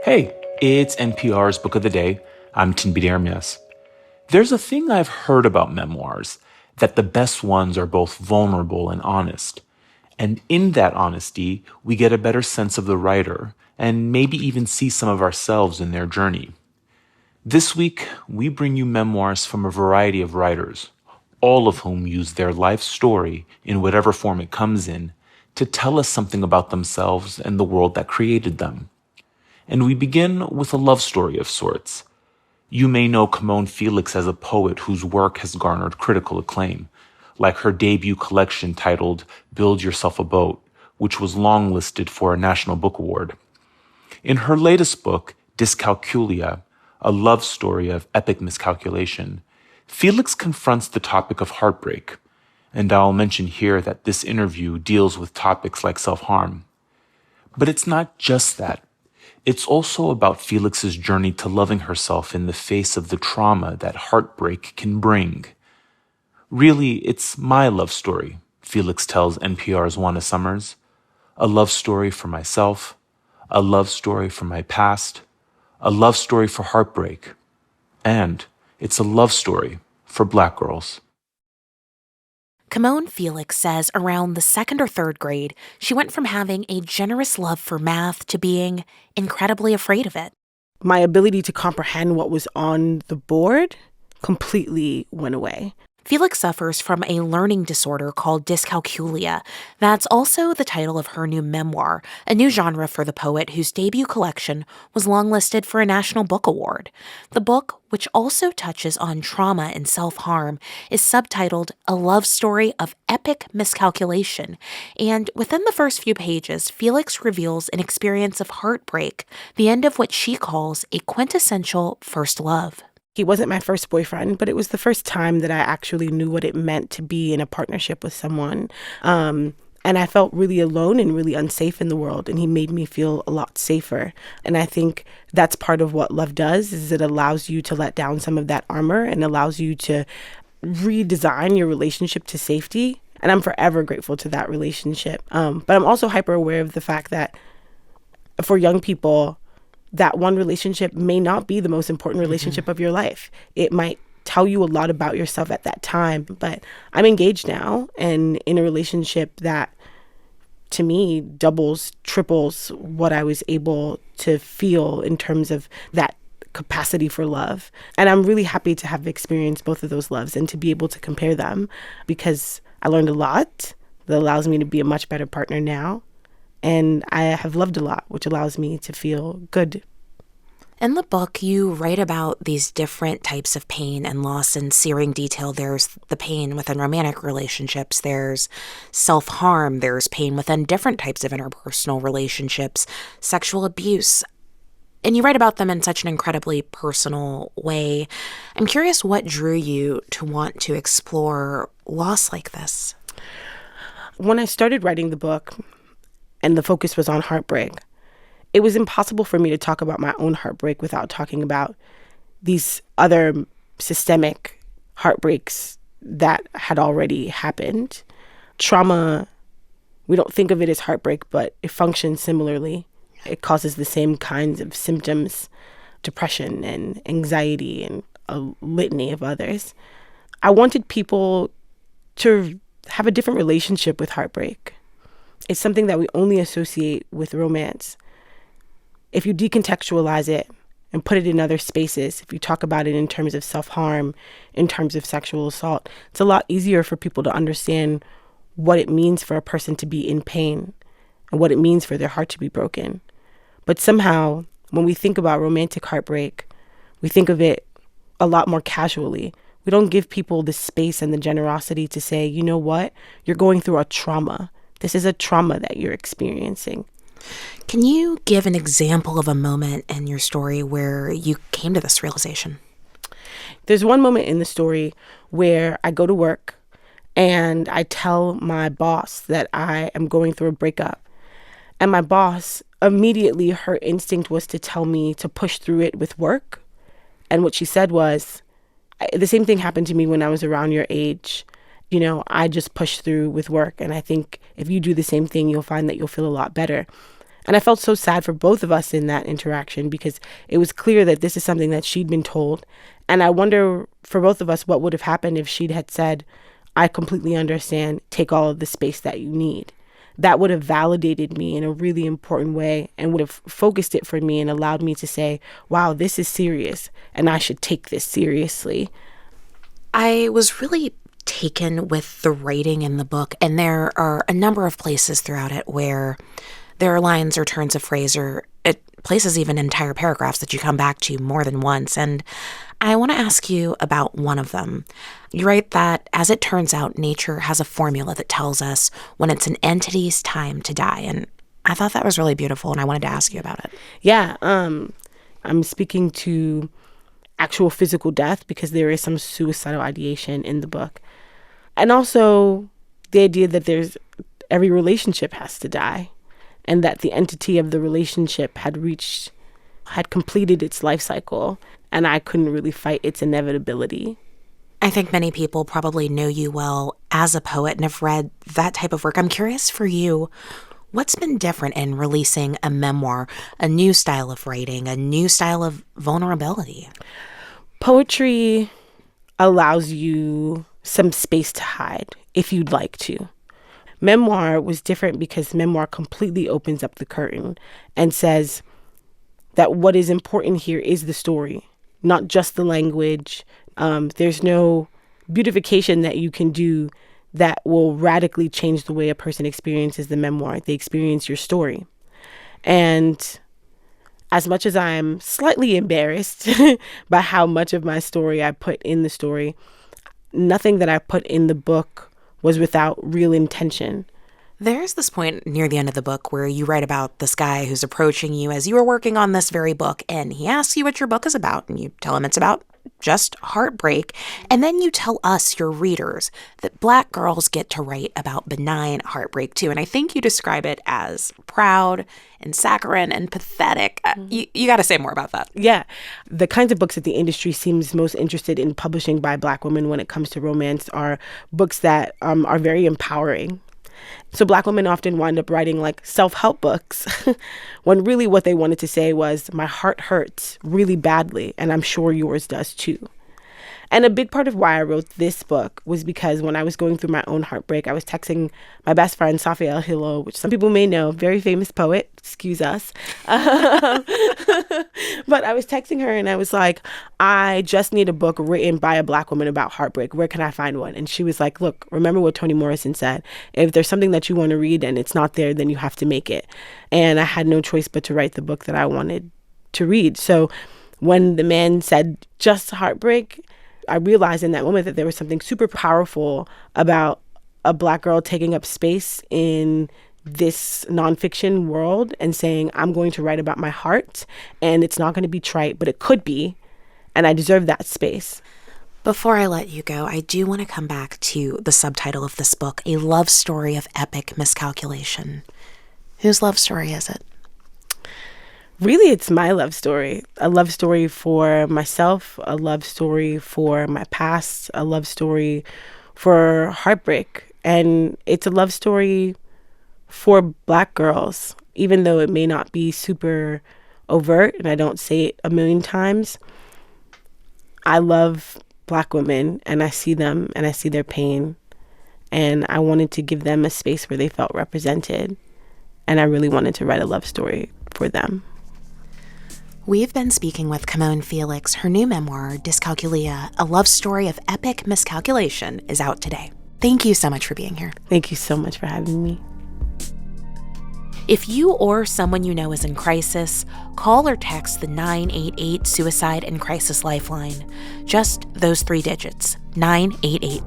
Hey, it's NPR's Book of the Day. I'm Tinbit Ermias. There's a thing I've heard about memoirs, that the best ones are both vulnerable and honest. And in that honesty, we get a better sense of the writer and maybe even see some of ourselves in their journey. This week, we bring you memoirs from a variety of writers, all of whom use their life story, in whatever form it comes in, to tell us something about themselves and the world that created them. And we begin with a love story of sorts. You may know Camonghne Felix as a poet whose work has garnered critical acclaim, like her debut collection titled Build Yourself a Boat, which was longlisted for a National Book Award. In her latest book, Dyscalculia, a love story of epic miscalculation, Felix confronts the topic of heartbreak, and I'll mention here that this interview deals with topics like self-harm. But it's not just that. It's also about Felix's journey to loving herself in the face of the trauma that heartbreak can bring. Really, it's my love story, Felix tells NPR's Juana. A love story for myself, a love story for my past, a love story for heartbreak, and it's a love story for Black girls. Camonghne Felix says around the second or third grade, she went from having a generous love for math to being incredibly afraid of it. My ability to comprehend what was on the board completely went away. Felix suffers from a learning disorder called dyscalculia. That's also the title of her new memoir, a new genre for the poet whose debut collection was longlisted for a National Book Award. The book, which also touches on trauma and self-harm, is subtitled A Love Story of Epic Miscalculation. And within the first few pages, Felix reveals an experience of heartbreak, the end of what she calls a quintessential first love. He wasn't my first boyfriend, but it was the first time that I actually knew what it meant to be in a partnership with someone. And I felt really alone and really unsafe in the world, and he made me feel a lot safer. And I think that's part of what love does, is it allows you to let down some of that armor and allows you to redesign your relationship to safety. And I'm forever grateful to that relationship. But I'm also hyper aware of the fact that for young people, that one relationship may not be the most important relationship of your life. It might tell you a lot about yourself at that time. But I'm engaged now and in a relationship that, to me, doubles, triples what I was able to feel in terms of that capacity for love. And I'm really happy to have experienced both of those loves and to be able to compare them, because I learned a lot that allows me to be a much better partner now. And I have loved a lot, which allows me to feel good. In the book, you write about these different types of pain and loss in searing detail. There's the pain within romantic relationships. There's self-harm. There's pain within different types of interpersonal relationships, sexual abuse. And you write about them in such an incredibly personal way. I'm curious what drew you to want to explore loss like this. When I started writing the book, and the focus was on heartbreak, it was impossible for me to talk about my own heartbreak without talking about these other systemic heartbreaks that had already happened. Trauma, we don't think of it as heartbreak, but it functions similarly. It causes the same kinds of symptoms, depression and anxiety and a litany of others. I wanted people to have a different relationship with heartbreak. It's something that we only associate with romance. If you decontextualize it and put it in other spaces, if you talk about it in terms of self-harm, in terms of sexual assault, it's a lot easier for people to understand what it means for a person to be in pain and what it means for their heart to be broken. But somehow, when we think about romantic heartbreak, we think of it a lot more casually. We don't give people the space and the generosity to say, you know what, you're going through a trauma. This is a trauma that you're experiencing. Can you give an example of a moment in your story where you came to this realization? There's one moment in the story where I go to work and I tell my boss that I am going through a breakup. And my boss, immediately, her instinct was to tell me to push through it with work. And what she said was, the same thing happened to me when I was around your age. You know, I just push through with work. And I think if you do the same thing, you'll find that you'll feel a lot better. And I felt so sad for both of us in that interaction because it was clear that this is something that she'd been told. And I wonder for both of us what would have happened if she'd had said, I completely understand, take all of the space that you need. That would have validated me in a really important way and would have focused it for me and allowed me to say, wow, this is serious and I should take this seriously. I was really taken with the writing in the book, and there are a number of places throughout it where there are lines or turns of phrase or places even entire paragraphs that you come back to more than once. And I want to ask you about one of them. You write that, as it turns out, nature has a formula that tells us when it's an entity's time to die. And I thought that was really beautiful, and I wanted to ask you about it. Yeah, I'm speaking to actual physical death because there is some suicidal ideation in the book. And also the idea that every relationship has to die, and that the entity of the relationship had completed its life cycle, and I couldn't really fight its inevitability. I think many people probably know you well as a poet and have read that type of work. I'm curious for you, what's been different in releasing a memoir, a new style of writing, a new style of vulnerability? Poetry allows you some space to hide if you'd like to. Memoir was different because memoir completely opens up the curtain and says that what is important here is the story, not just the language. There's no beautification that you can do that will radically change the way a person experiences the memoir. They experience your story. And as much as I'm slightly embarrassed by how much of my story I put in the story, nothing that I put in the book was without real intention. There's this point near the end of the book where you write about this guy who's approaching you as you are working on this very book, and he asks you what your book is about, and you tell him it's about just heartbreak. And then you tell us, your readers, that Black girls get to write about benign heartbreak too. And I think you describe it as proud and saccharine and pathetic. You got to say more about that. Yeah. The kinds of books that the industry seems most interested in publishing by Black women when it comes to romance are books that are very empowering. So Black women often wind up writing like self-help books when really what they wanted to say was, my heart hurts really badly, and I'm sure yours does too. And a big part of why I wrote this book was because when I was going through my own heartbreak, I was texting my best friend, Safia El Hilo, which some people may know, very famous poet, excuse us. But I was texting her and I was like, I just need a book written by a Black woman about heartbreak. Where can I find one? And she was like, look, remember what Toni Morrison said. If there's something that you want to read and it's not there, then you have to make it. And I had no choice but to write the book that I wanted to read. So when the man said just heartbreak, I realized in that moment that there was something super powerful about a Black girl taking up space in this nonfiction world and saying, I'm going to write about my heart, and it's not going to be trite, but it could be, and I deserve that space. Before I let you go, I do want to come back to the subtitle of this book, A Love Story of Epic Miscalculation. Whose love story is it? Really, it's my love story. A love story for myself, a love story for my past, a love story for heartbreak. And it's a love story for Black girls, even though it may not be super overt and I don't say it a million times. I love Black women and I see them and I see their pain. And I wanted to give them a space where they felt represented. And I really wanted to write a love story for them. We've been speaking with Camonghne Felix. Her new memoir, Dyscalculia, A Love Story of Epic Miscalculation, is out today. Thank you so much for being here. Thank you so much for having me. If you or someone you know is in crisis, call or text the 988 Suicide and Crisis Lifeline. Just those 3 digits, 988.